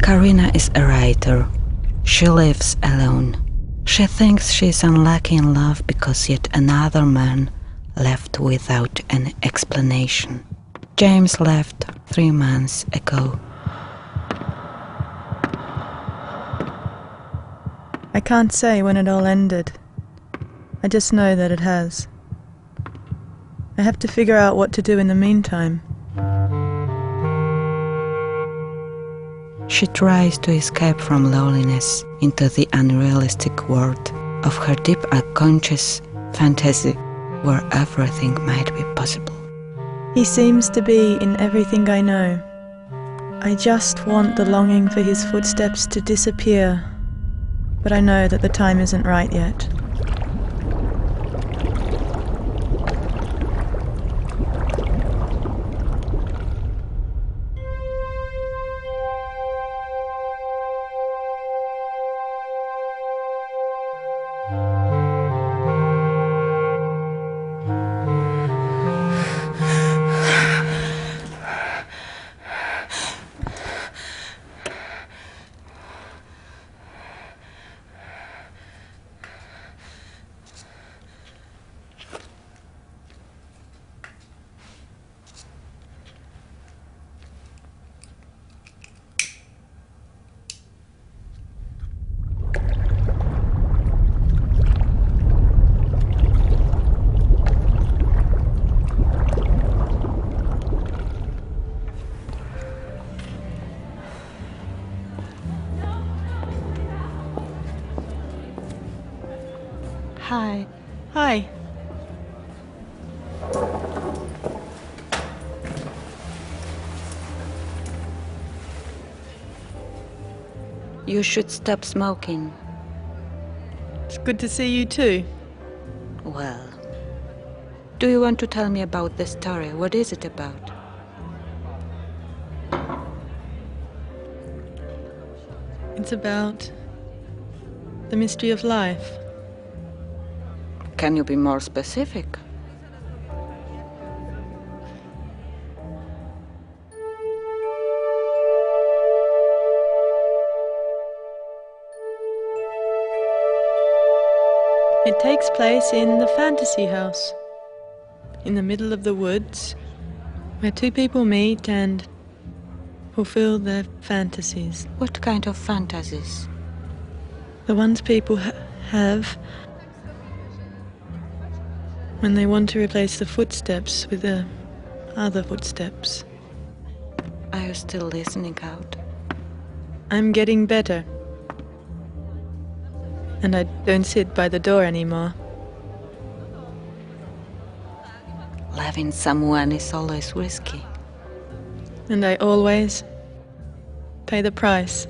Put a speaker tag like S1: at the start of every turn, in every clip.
S1: Karina is a writer. She lives alone. She thinks she is unlucky in love because yet another man left without an explanation. James left 3 months ago.
S2: I can't say when it all ended. I just know that it has. I have to figure out what to do in the meantime.
S1: She tries to escape from loneliness into the unrealistic world of her deep unconscious fantasy where everything might be possible.
S2: He seems to be in everything I know. I just want the longing for his footsteps to disappear, but I know that the time isn't right yet.
S1: Hi.
S2: Hi.
S1: You should stop smoking.
S2: It's good to see you too.
S1: Well, do you want to tell me about the story? What is it about?
S2: It's about the mystery of life.
S1: Can you be more specific?
S2: It takes place in the fantasy house, in the middle of the woods, where 2 people meet and fulfill their fantasies.
S1: What kind of fantasies?
S2: The ones people have when they want to replace the footsteps with the other footsteps.
S1: Are you still listening out?
S2: I'm getting better. And I don't sit by the door anymore.
S1: Loving someone is always risky.
S2: And I always pay the price.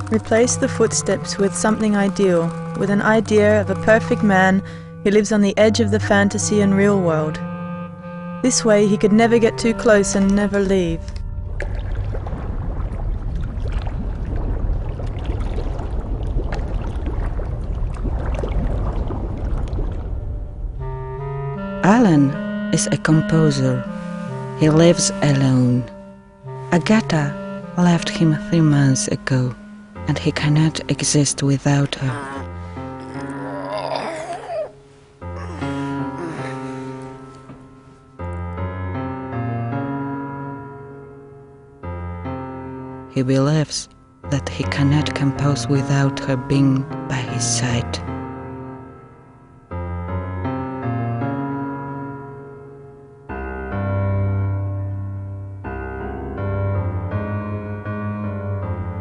S2: Replace the footsteps with something ideal, with an idea of a perfect man who lives on the edge of the fantasy and real world. This way he could never get too close and never leave.
S1: Alan is a composer. He lives alone. Agatha left him 3 months ago, and he cannot exist without her. He believes that he cannot compose without her being by his side.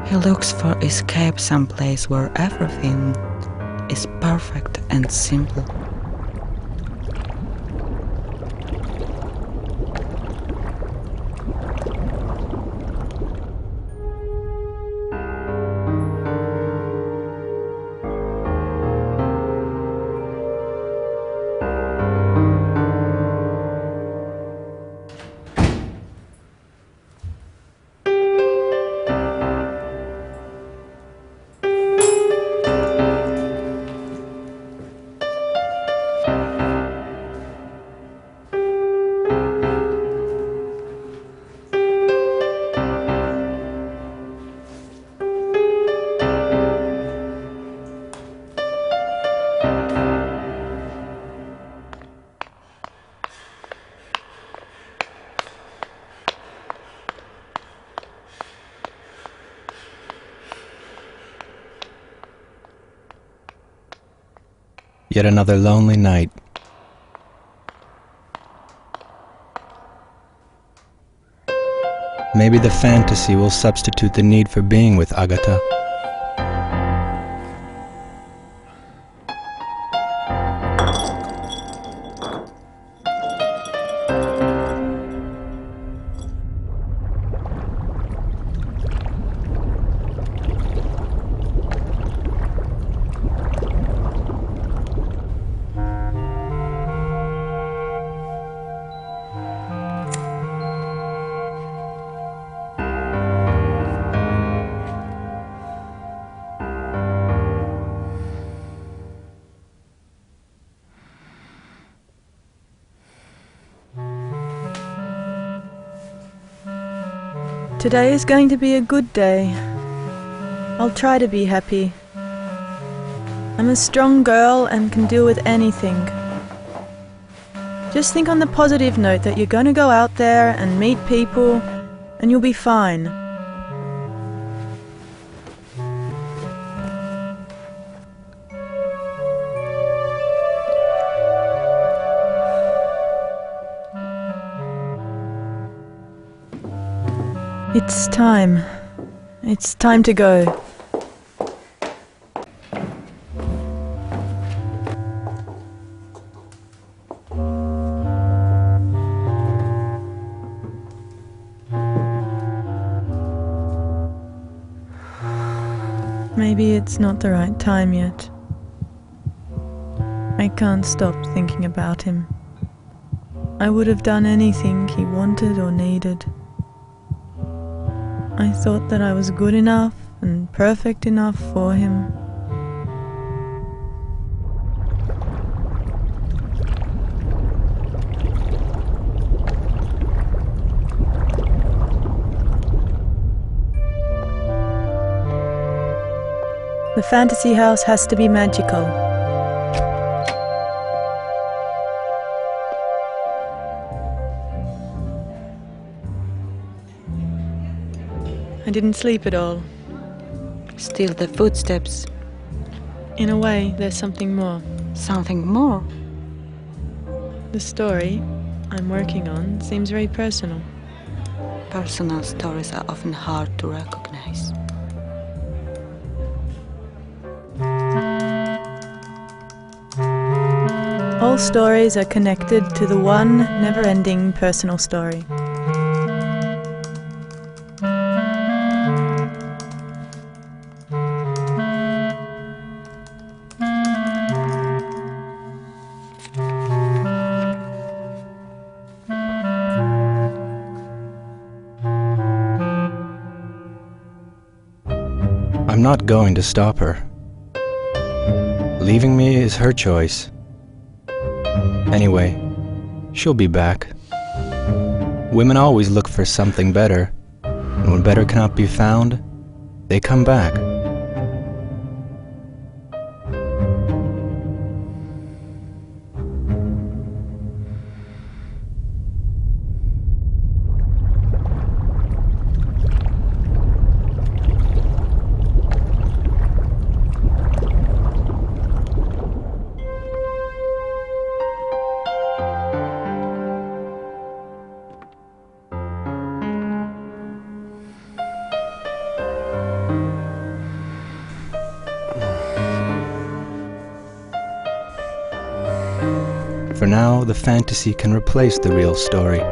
S1: He looks for escape someplace where everything is perfect and simple.
S3: Yet another lonely night. Maybe the fantasy will substitute the need for being with Agata.
S2: Today is going to be a good day. I'll try to be happy. I'm a strong girl and can deal with anything. Just think on the positive note that you're going to go out there and meet people and you'll be fine. It's time. It's time to go. Maybe it's not the right time yet. I can't stop thinking about him. I would have done anything he wanted or needed. I thought that I was good enough and perfect enough for him. The fantasy house has to be magical. I didn't sleep at all.
S1: Still the footsteps.
S2: In a way, there's something more.
S1: Something more.
S2: The story I'm working on seems very personal.
S1: Personal stories are often hard to recognize.
S2: All stories are connected to the one never-ending personal story.
S3: I'm not going to stop her. Leaving me is her choice. Anyway, she'll be back. Women always look for something better, and when better cannot be found, they come back. For now, the fantasy can replace the real story.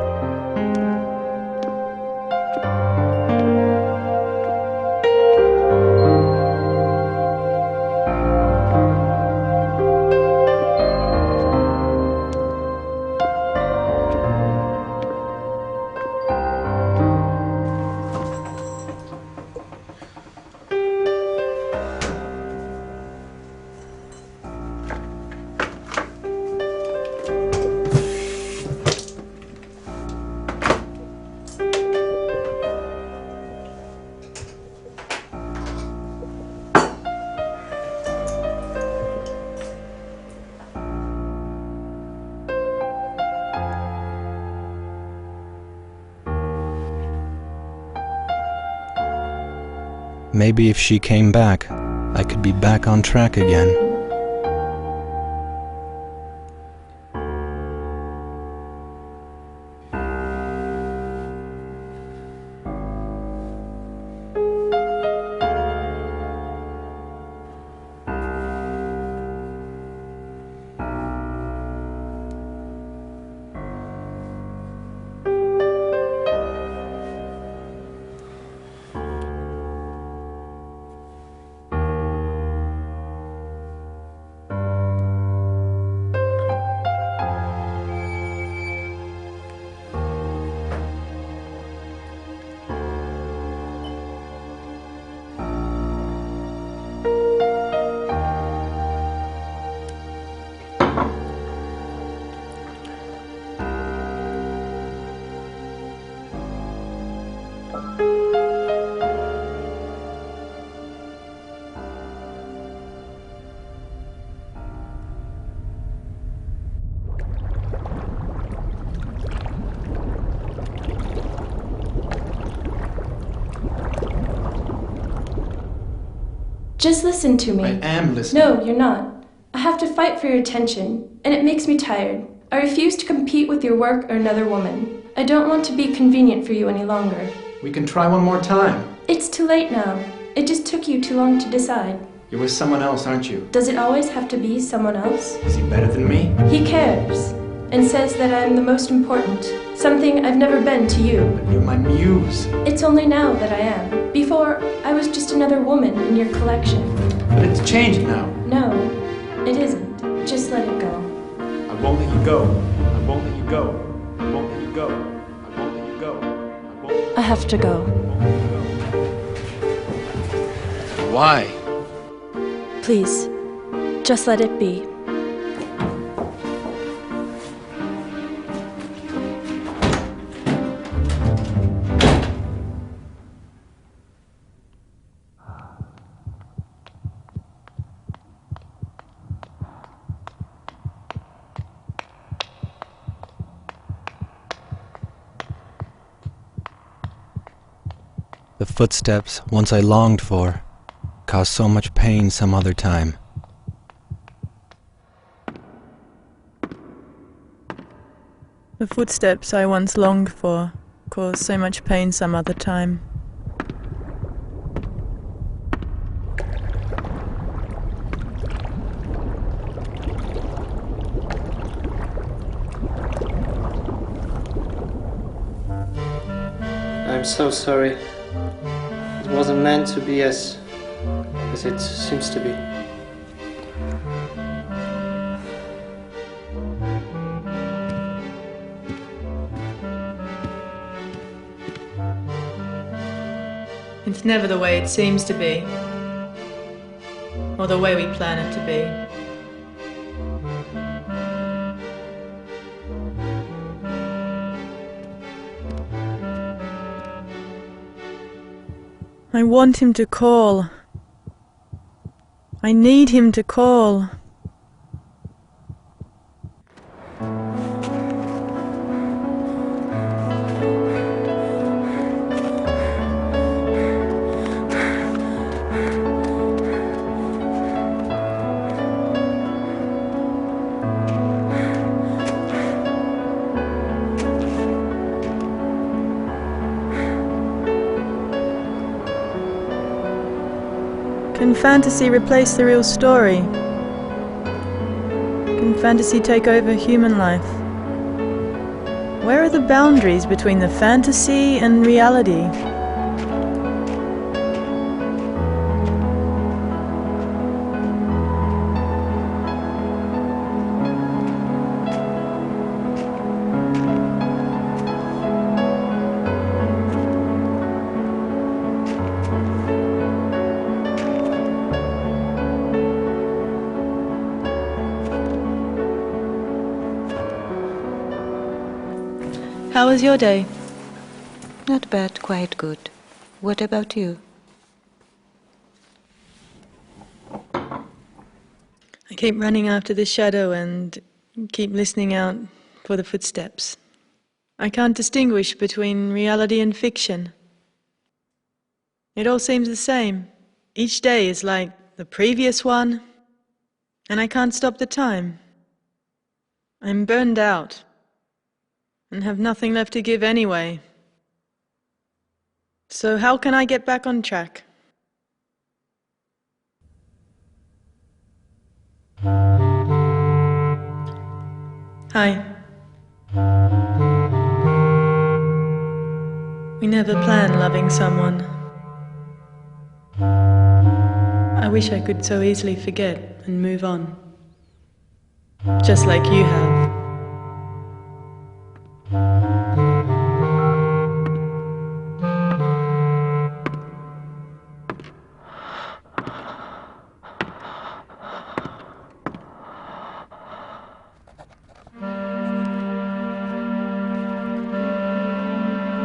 S3: Maybe if she came back, I could be back on track again.
S4: Just listen to me.
S5: I am listening.
S4: No, you're not. I have to fight for your attention, and it makes me tired. I refuse to compete with your work or another woman. I don't want to be convenient for you any longer.
S5: We can try one more time.
S4: It's too late now. It just took you too long to decide.
S5: You're with someone else, aren't you?
S4: Does it always have to be someone else?
S5: Is he better than me?
S4: He cares, and says that I'm the most important. Something I've never been to you.
S5: But you're my muse.
S4: It's only now that I am. Before, I was just another woman in your collection.
S5: But it's changed now.
S4: No, it isn't. Just let it go.
S5: I won't let you go. I won't let you go. I won't let you go. I won't let you go. I won't let you go.
S4: I have to go.
S5: Why?
S4: Please, just let it be.
S3: The footsteps once I longed for caused so much pain some other time.
S2: The footsteps I once longed for caused so much pain some other time.
S6: I'm so sorry. It wasn't meant to be as it seems to be.
S2: It's never the way it seems to be, or the way we plan it to be. I want him to call. I need him to call. Can fantasy replace the real story? can fantasy take over human life? Where are the boundaries between the fantasy and reality? How was your day?
S1: Not bad, quite good. What about you?
S2: I keep running after the shadow and keep listening out for the footsteps. I can't distinguish between reality and fiction. It all seems the same. Each day is like the previous one, and I can't stop the time. I'm burned out and have nothing left to give anyway. So how can I get back on track? Hi. We never plan loving someone. I wish I could so easily forget and move on. Just like you have.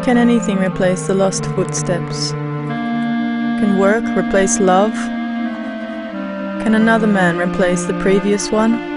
S2: Can anything replace the lost footsteps? Can work replace love? Can another man replace the previous one?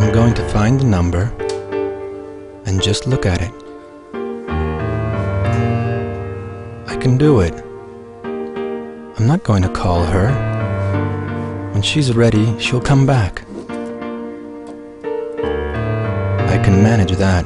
S3: I'm going to find the number and just look at it. I can do it. I'm not going to call her. When she's ready, she'll come back. I can manage that.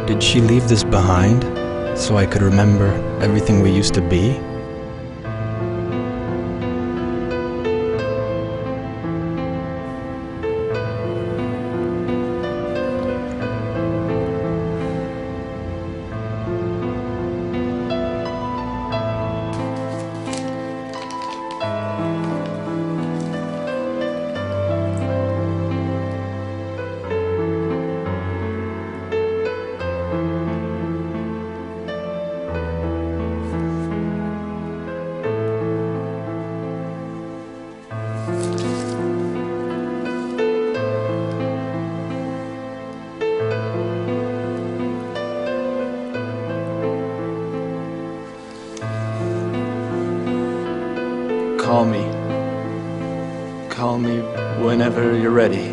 S3: Did she leave this behind so I could remember everything we used to be? Call me. Call me whenever you're ready.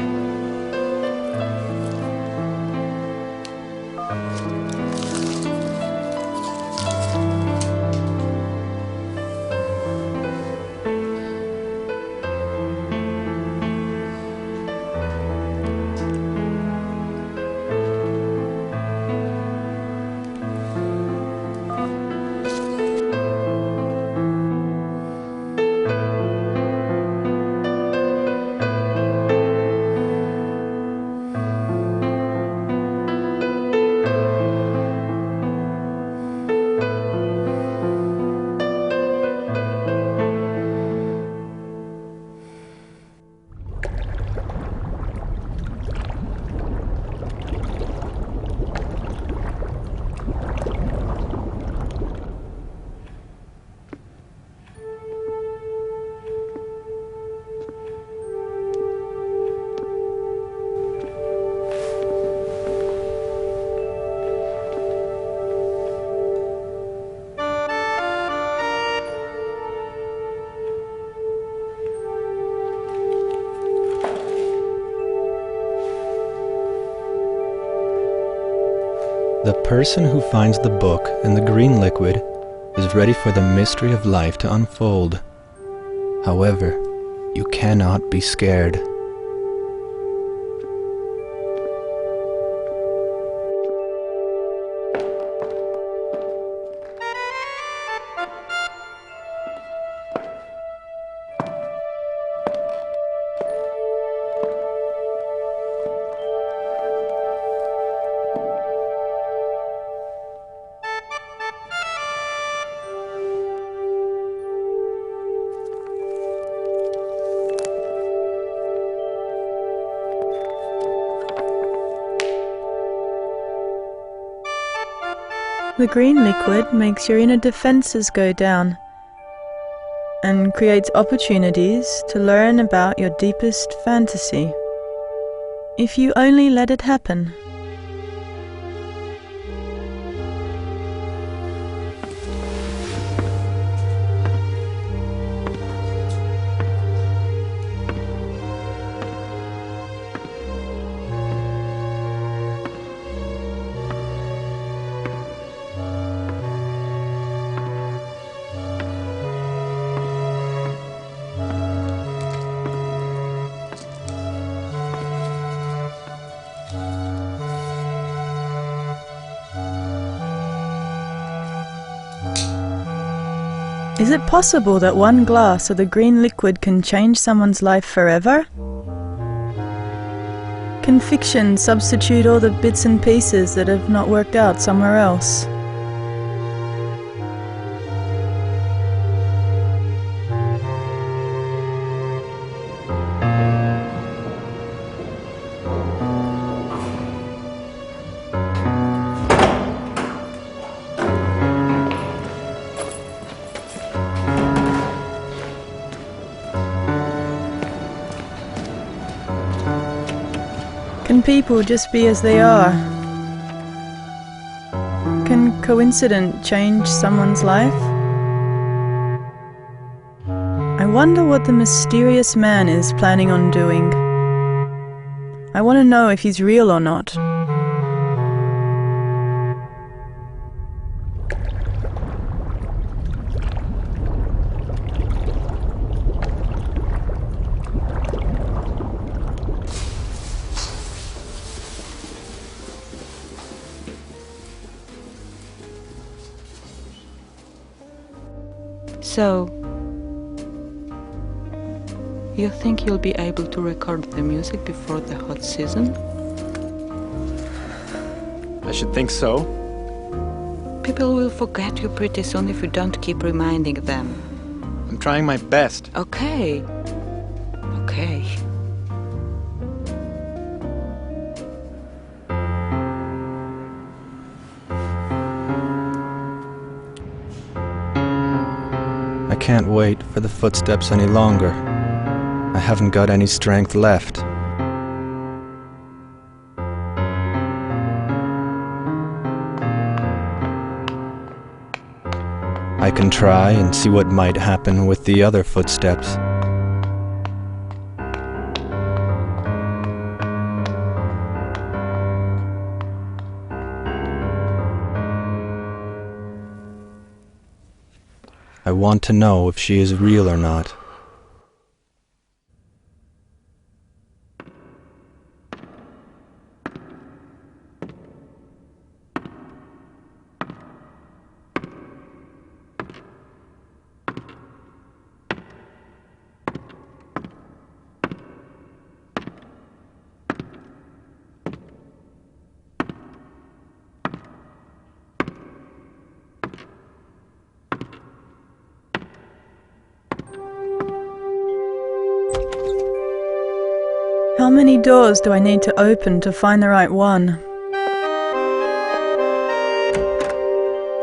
S3: The person who finds the book and the green liquid is ready for the mystery of life to unfold. However, you cannot be scared.
S2: The green liquid makes your inner defenses go down and creates opportunities to learn about your deepest fantasy, if you only let it happen. Is it possible that one glass of the green liquid can change someone's life forever? Can fiction substitute all the bits and pieces that have not worked out somewhere else? Can people just be as they are? Can coincidence change someone's life? I wonder what the mysterious man is planning on doing. I want to know if he's real or not.
S1: So, you think you'll be able to record the music before the hot season?
S5: I should think so.
S1: People will forget you pretty soon if you don't keep reminding them.
S5: I'm trying my best.
S1: Okay. Okay.
S3: I can't wait for the footsteps any longer. I haven't got any strength left. I can try and see what might happen with the other footsteps. I want to know if she is real or not.
S2: How many doors do I need to open to find the right one?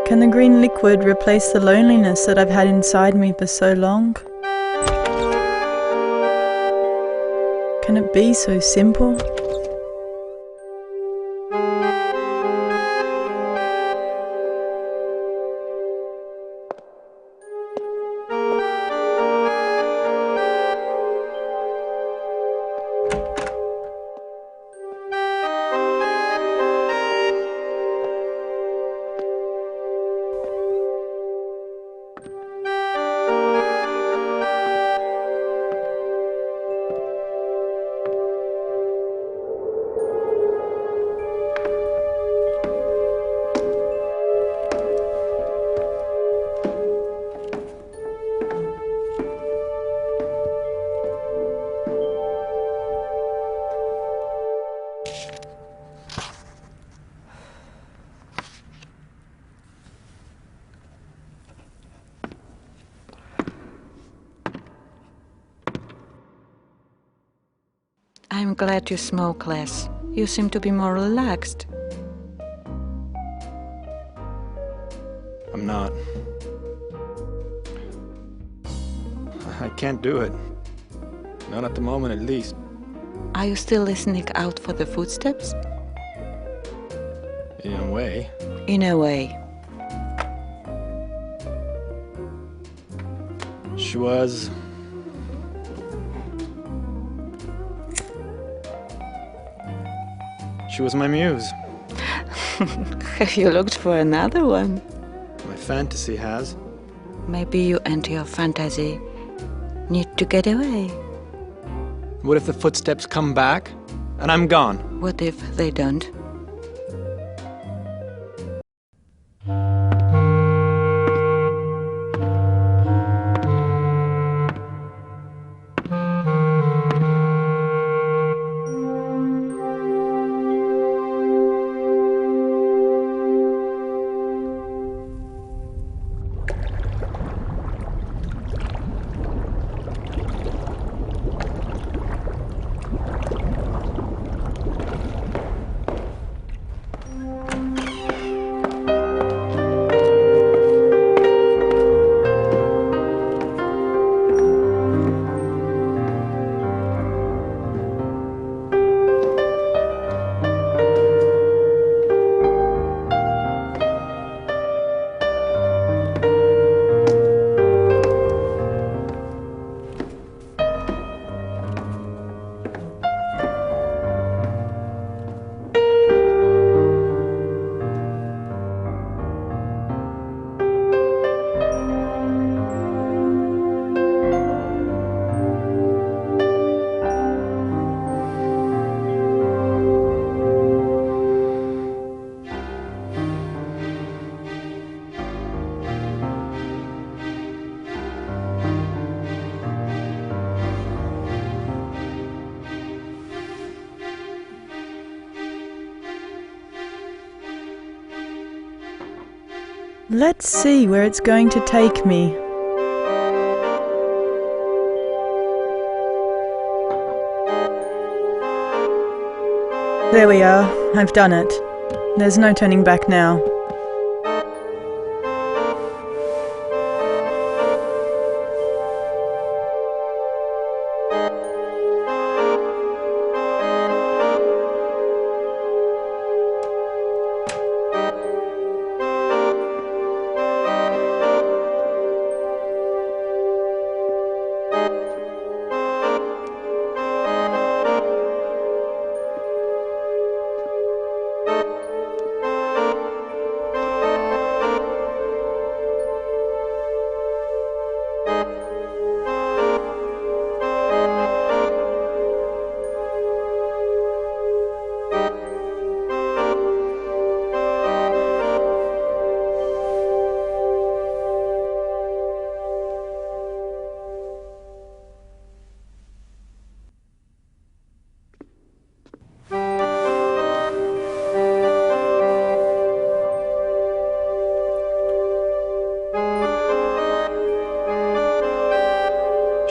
S2: Can the green liquid replace the loneliness that I've had inside me for so long? Can it be so simple?
S1: I'm glad you smoke less. You seem to be more relaxed.
S3: I'm not. I can't do it. Not at the moment, at least.
S1: Are you still listening out for the footsteps?
S3: In a way.
S1: In a way.
S3: She was... She was my muse.
S1: Have you looked for another one?
S3: My fantasy has.
S1: Maybe you and your fantasy need to get away.
S3: What if the footsteps come back and I'm gone?
S1: What if they don't?
S2: Let's see where it's going to take me. There we are. I've done it. There's no turning back now.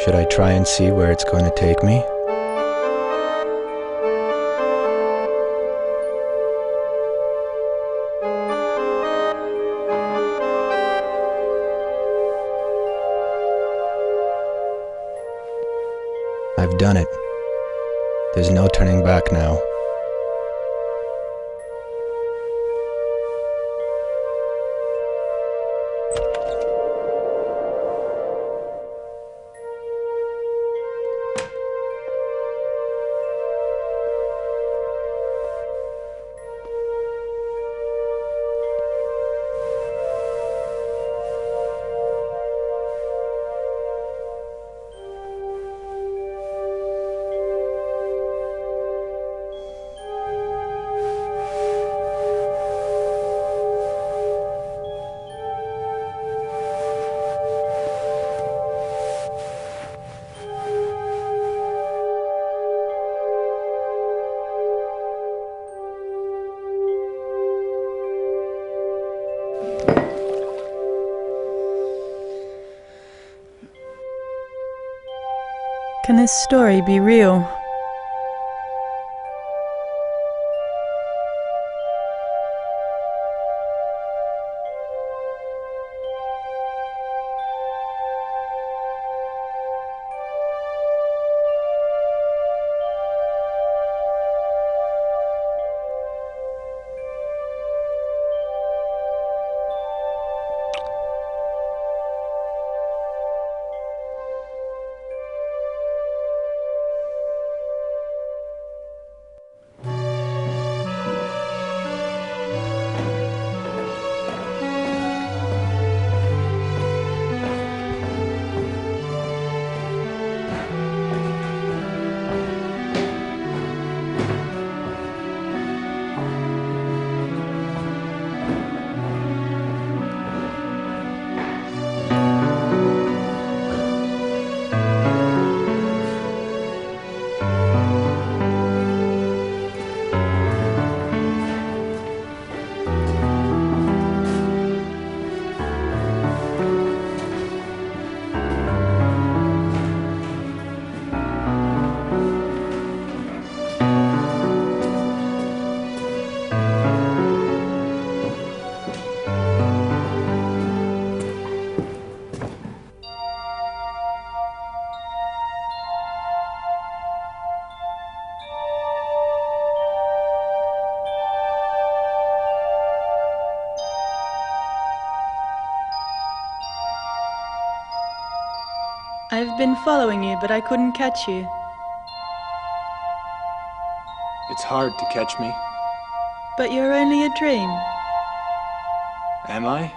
S3: Should I try and see where it's going to take me? I've done it. There's no turning back now.
S2: Can this story be real? I've been following you, but I couldn't catch you.
S5: It's hard to catch me.
S2: But you're only a dream.
S5: Am I?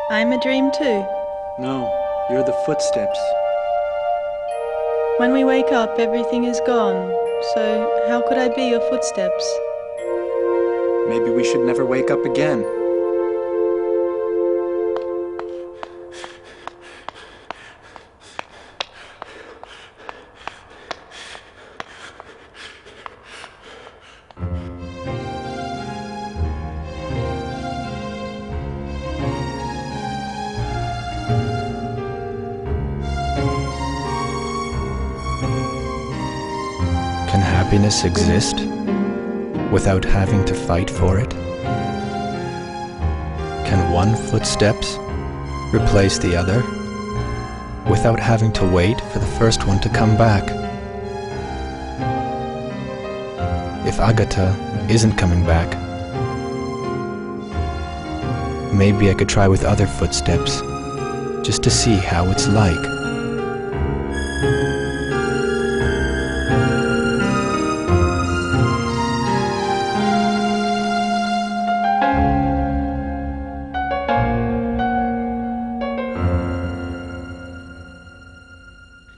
S2: I'm a dream too.
S5: No, you're the footsteps.
S2: When we wake up, everything is gone. So how could I be your footsteps?
S5: Maybe we should never wake up again.
S3: Can happiness exist without having to fight for it? Can one footsteps replace the other without having to wait for the first one to come back? If Agatha isn't coming back, maybe I could try with other footsteps just to see how it's like.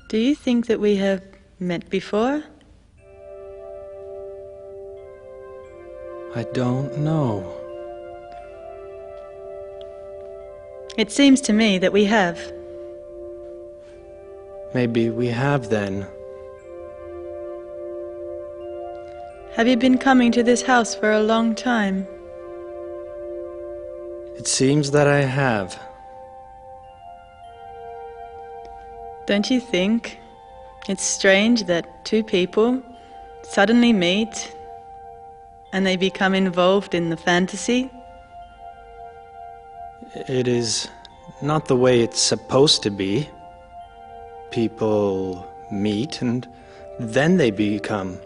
S2: Do you think that we have met before?
S3: I don't know.
S2: It seems to me that we have.
S3: Maybe we have then.
S2: Have you been coming to this house for a long time?
S3: It seems that I have.
S2: Don't you think it's strange that two people suddenly meet and they become involved in the fantasy?
S3: It is not the way it's supposed to be. People meet and then they become.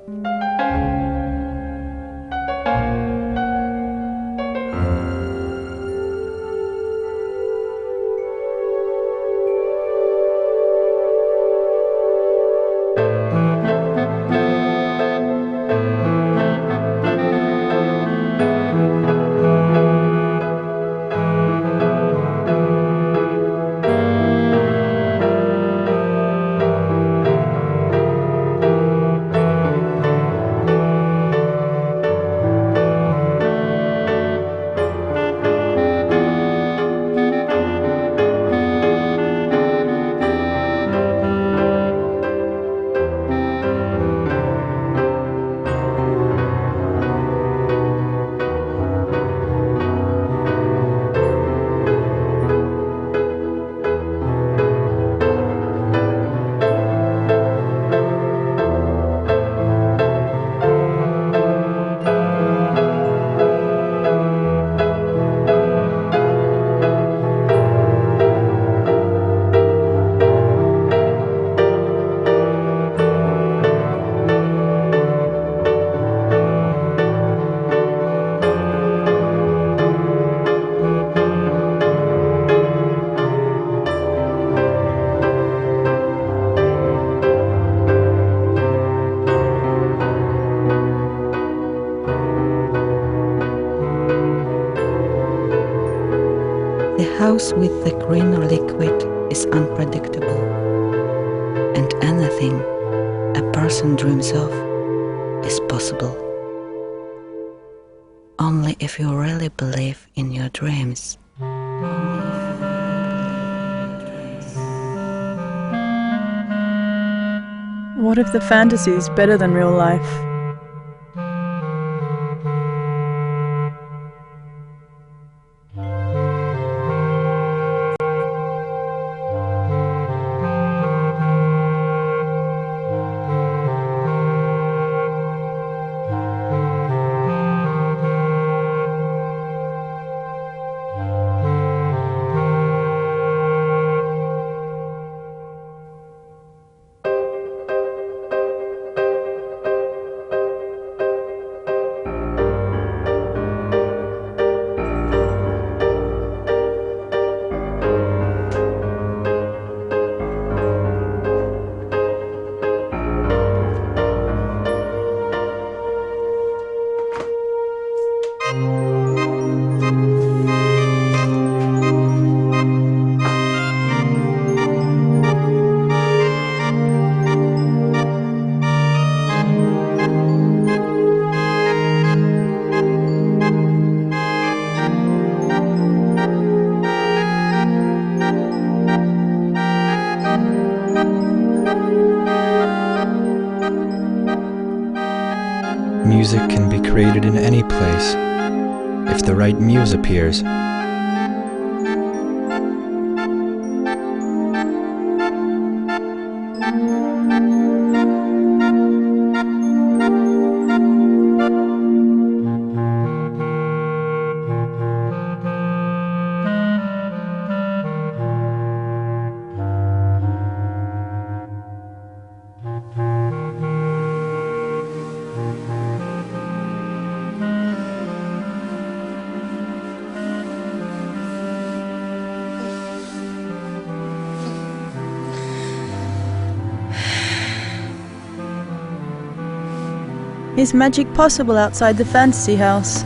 S1: The house with the green liquid is unpredictable, and anything a person dreams of is possible. Only if you really believe in your dreams.
S2: What if the fantasy is better than real life?
S3: music can be created in any place, if the right muse appears.
S2: Is magic possible outside the fantasy house?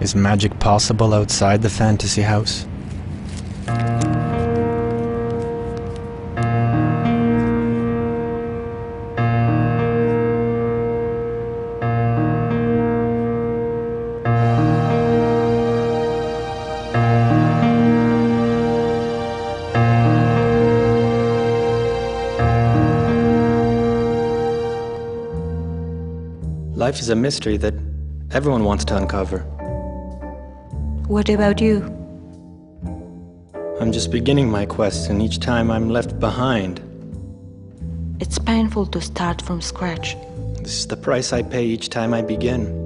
S3: Is magic possible outside the fantasy house? Life is a mystery that everyone wants to uncover.
S1: What about you?
S3: I'm just beginning my quest, and each time I'm left behind.
S1: It's painful to start from scratch.
S3: This is the price I pay each time I begin.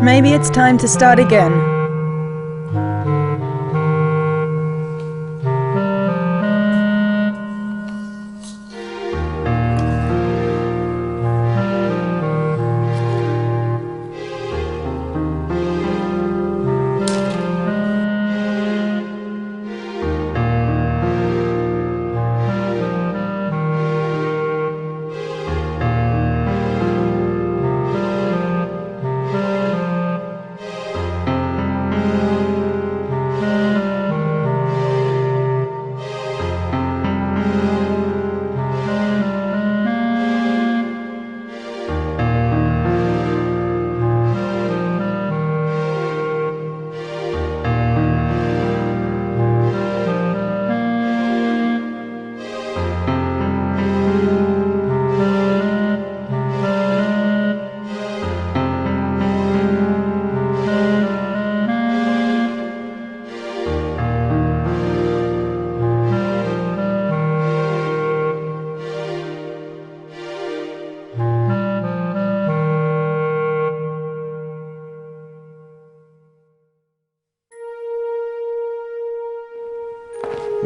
S2: Maybe it's time to start again.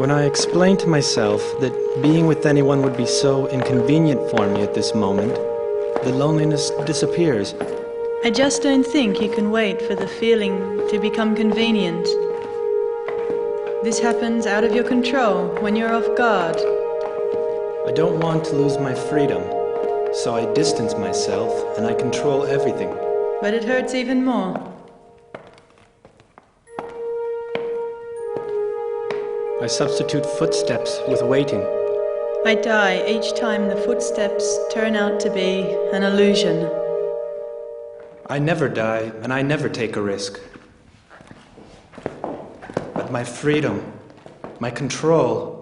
S3: When I explained to myself that being with anyone would be so inconvenient for me at this moment, the loneliness disappears.
S2: I just don't think you can wait for the feeling to become convenient. This happens out of your control when you're off guard.
S3: I don't want to lose my freedom, so I distance myself and I control everything.
S2: But it hurts even more.
S3: I substitute footsteps with waiting.
S2: I die each time the footsteps turn out to be an illusion.
S3: I never die and I never take a risk. But my freedom, my control,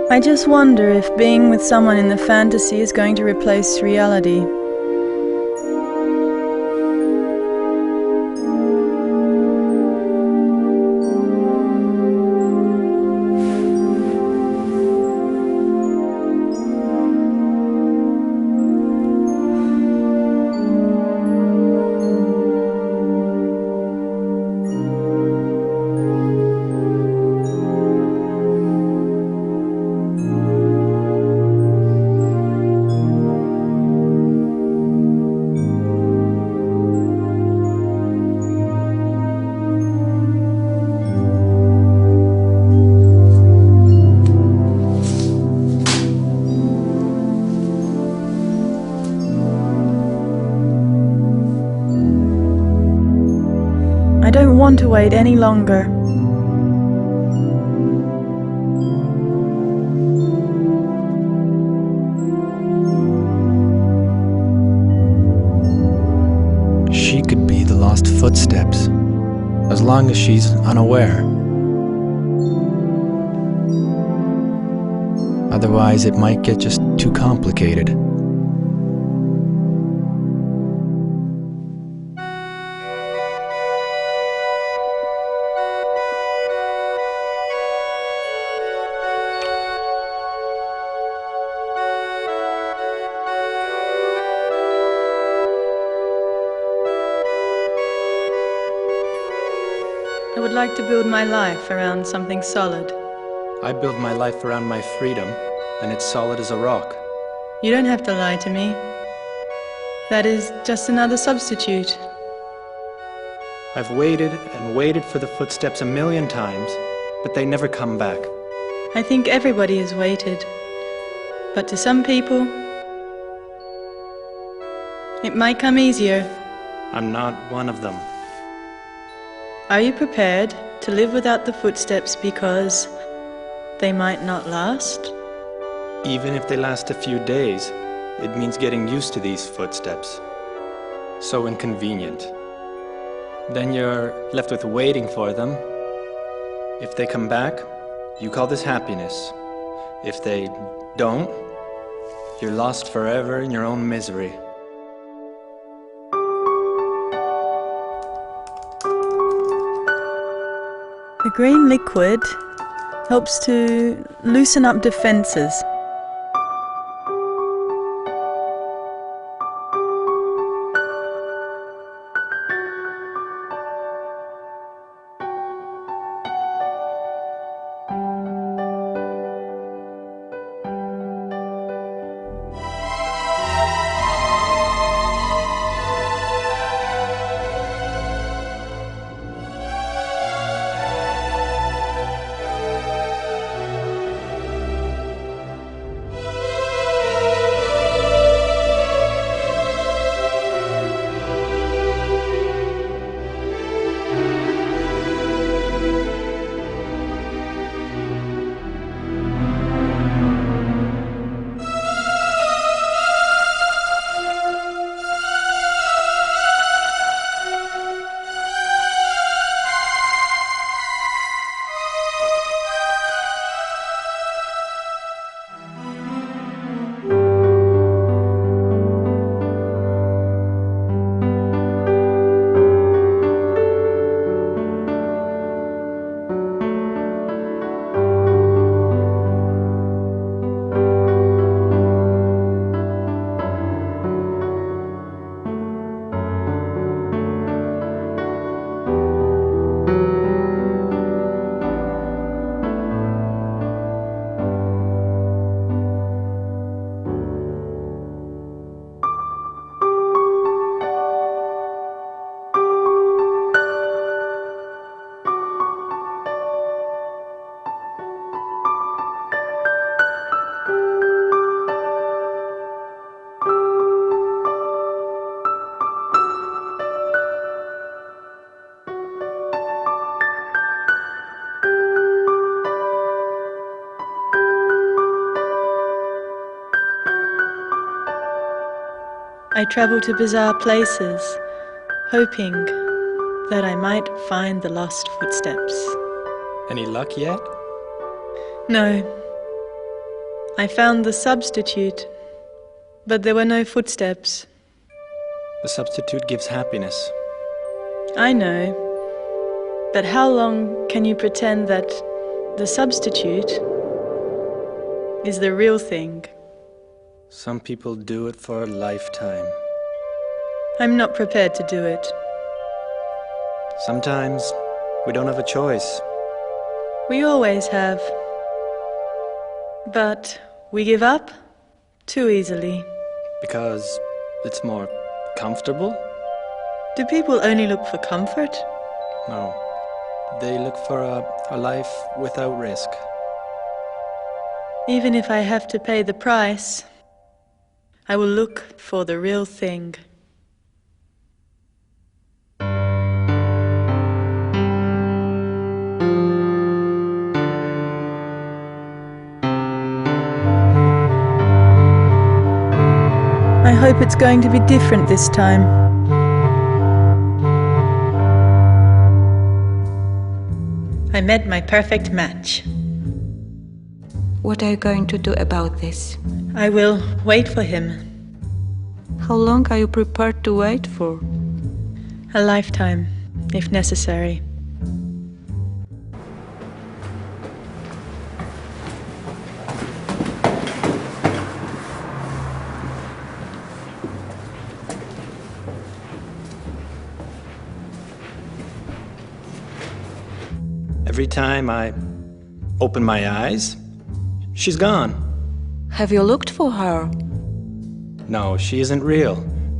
S2: I just wonder if being with someone in the fantasy is going to replace reality. I don't want to wait any longer.
S3: She could be the lost footsteps, as long as she's unaware. Otherwise, it might get just too complicated.
S2: I would like to build my life around something solid.
S3: I build my life around my freedom, and it's solid as a rock.
S2: You don't have to lie to me. That is just another substitute.
S3: I've waited and waited for the footsteps a million times, but they never come back.
S2: I think everybody has waited. But to some people, it might come easier.
S3: I'm not one of them.
S2: Are you prepared? to live without the footsteps because they might not last?
S3: Even if they last a few days, it means getting used to these footsteps. So inconvenient. Then you're left with waiting for them. If they come back, you call this happiness. If they don't, you're lost forever in your own misery.
S2: The green liquid helps to loosen up defenses. I travel to bizarre places, hoping that I might find the lost footsteps.
S3: Any luck yet?
S2: No. I found the substitute, but there were no footsteps.
S3: The substitute gives happiness.
S2: I know, but how long can you pretend that the substitute is the real thing?
S3: Some people do it for a lifetime.
S2: I'm not prepared to do it.
S3: Sometimes we don't have a choice.
S2: We always have. But we give up too easily.
S3: Because it's more comfortable?
S2: Do people only look for comfort?
S3: No. They look for a life without risk.
S2: Even if I have to pay the price, I will look for the real thing. I hope it's going to be different this time. I met my perfect match.
S1: What are you going to do about this?
S2: I will wait for him.
S1: How long are you prepared to wait for?
S2: A lifetime, if necessary.
S3: Every time I open my eyes, she's gone.
S1: Have you looked for her?
S3: No, she isn't real.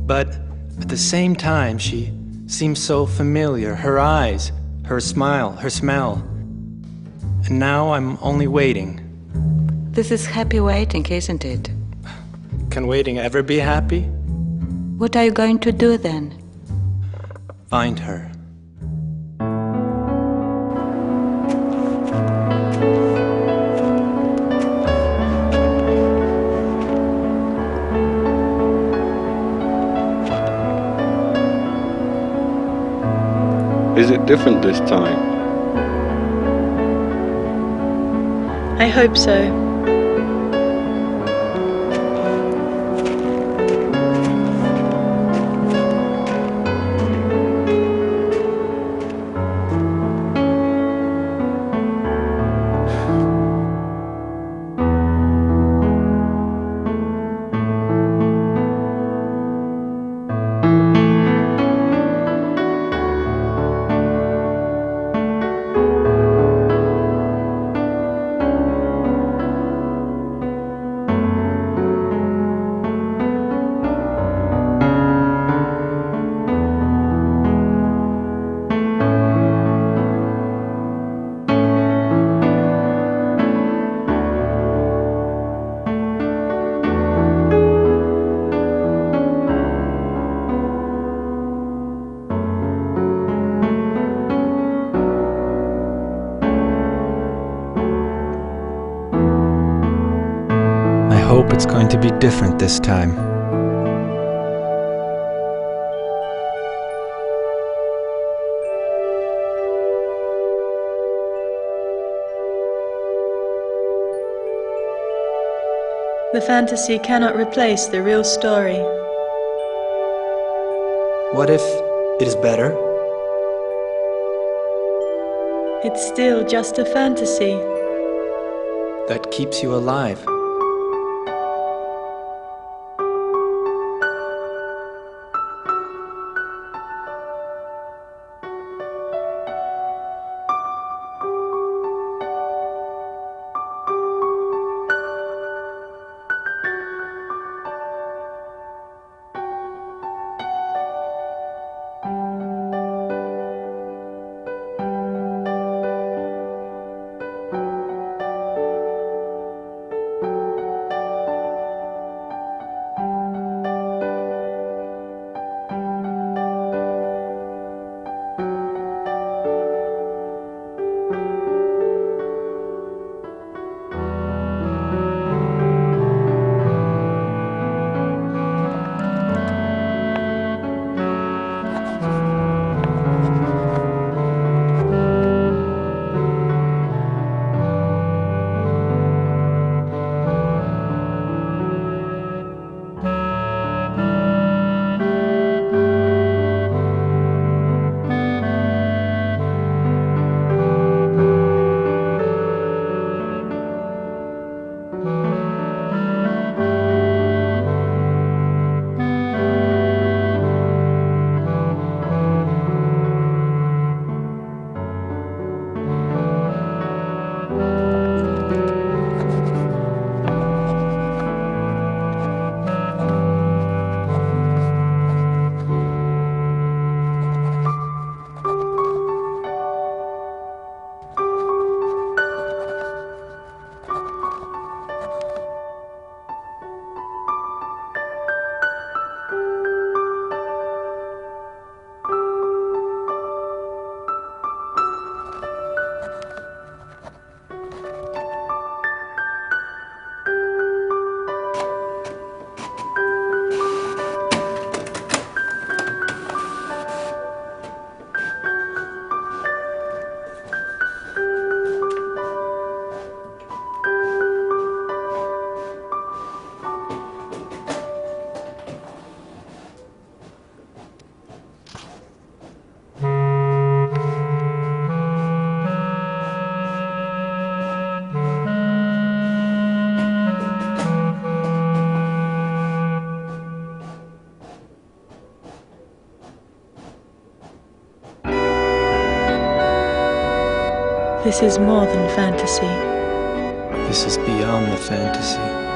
S3: But at the same time, she seems so familiar. Her eyes, her smile, her smell. And now I'm only waiting.
S1: This is happy waiting, isn't it?
S3: Can waiting ever be happy?
S1: What are you going to do then?
S3: Find her.
S7: Is it different this time?
S2: I hope so.
S3: I hope it's going to be different this time.
S2: The fantasy cannot replace the real story.
S8: What if it is better?
S2: It's still just a fantasy.
S8: That keeps you alive.
S2: This is more than fantasy.
S3: This is beyond the fantasy.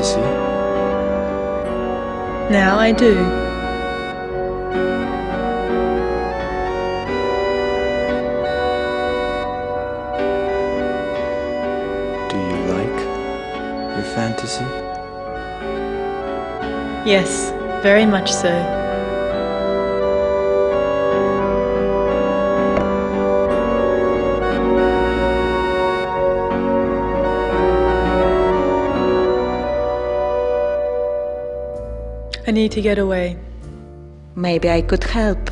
S8: fantasy?
S2: Now I do.
S8: Do you like your fantasy?
S2: Yes, very much so. I need to get away.
S1: Maybe I could help.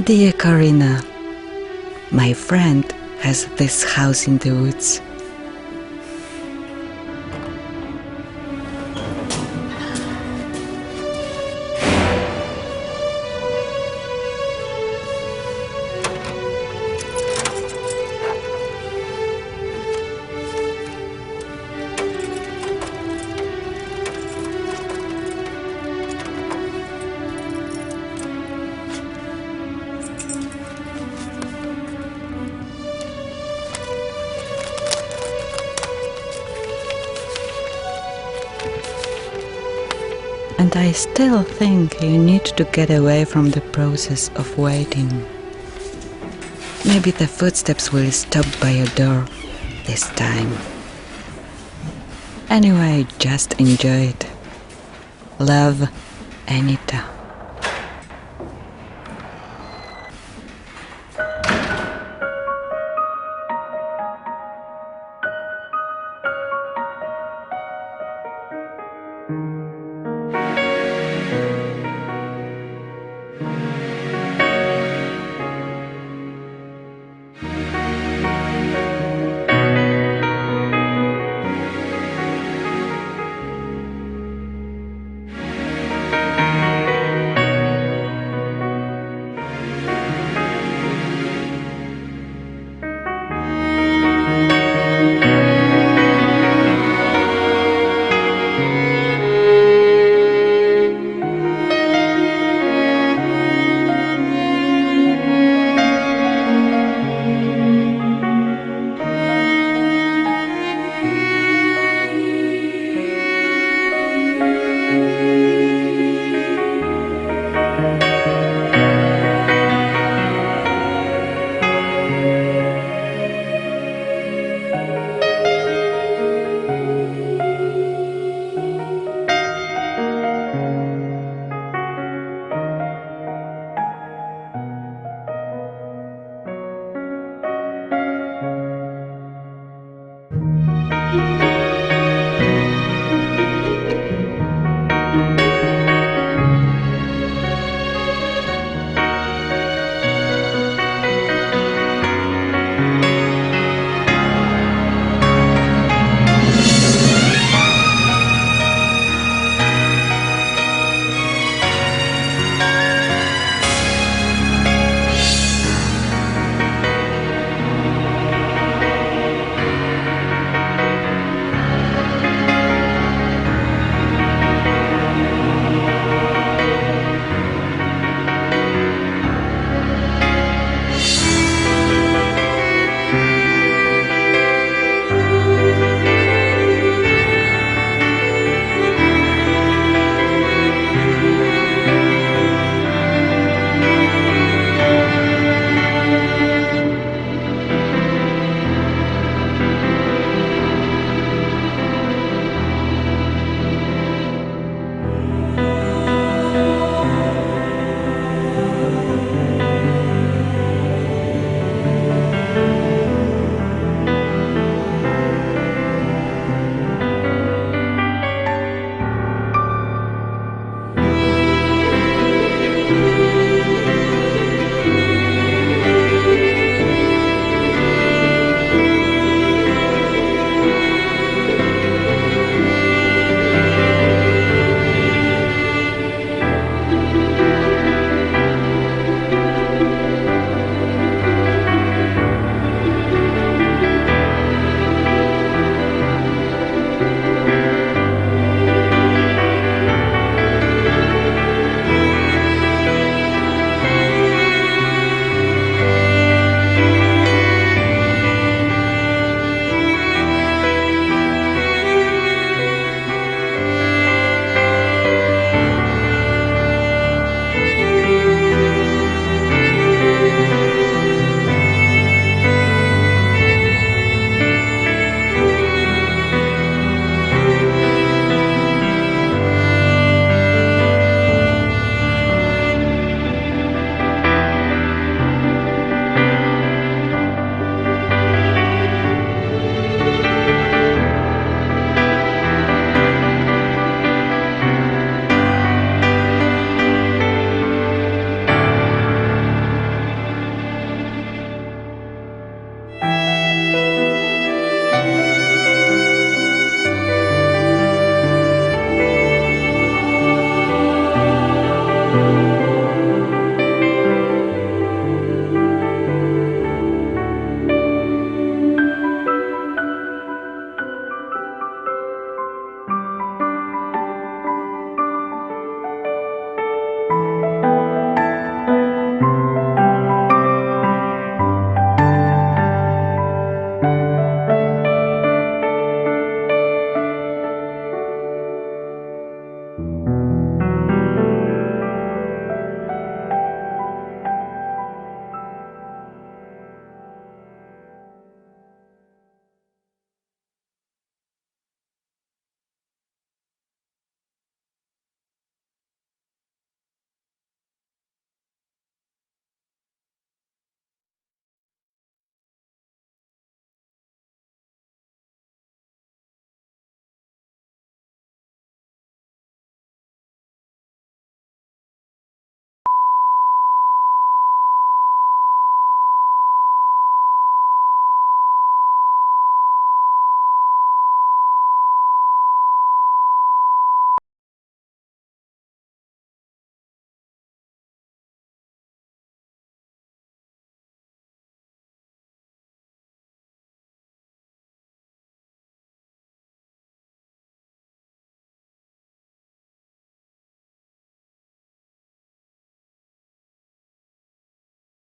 S1: Dear Karina, my friend has this house in the woods. And I still think you need to get away from the process of waiting. Maybe the footsteps will stop by your door this time. Anyway, just enjoy it. Love, Anita.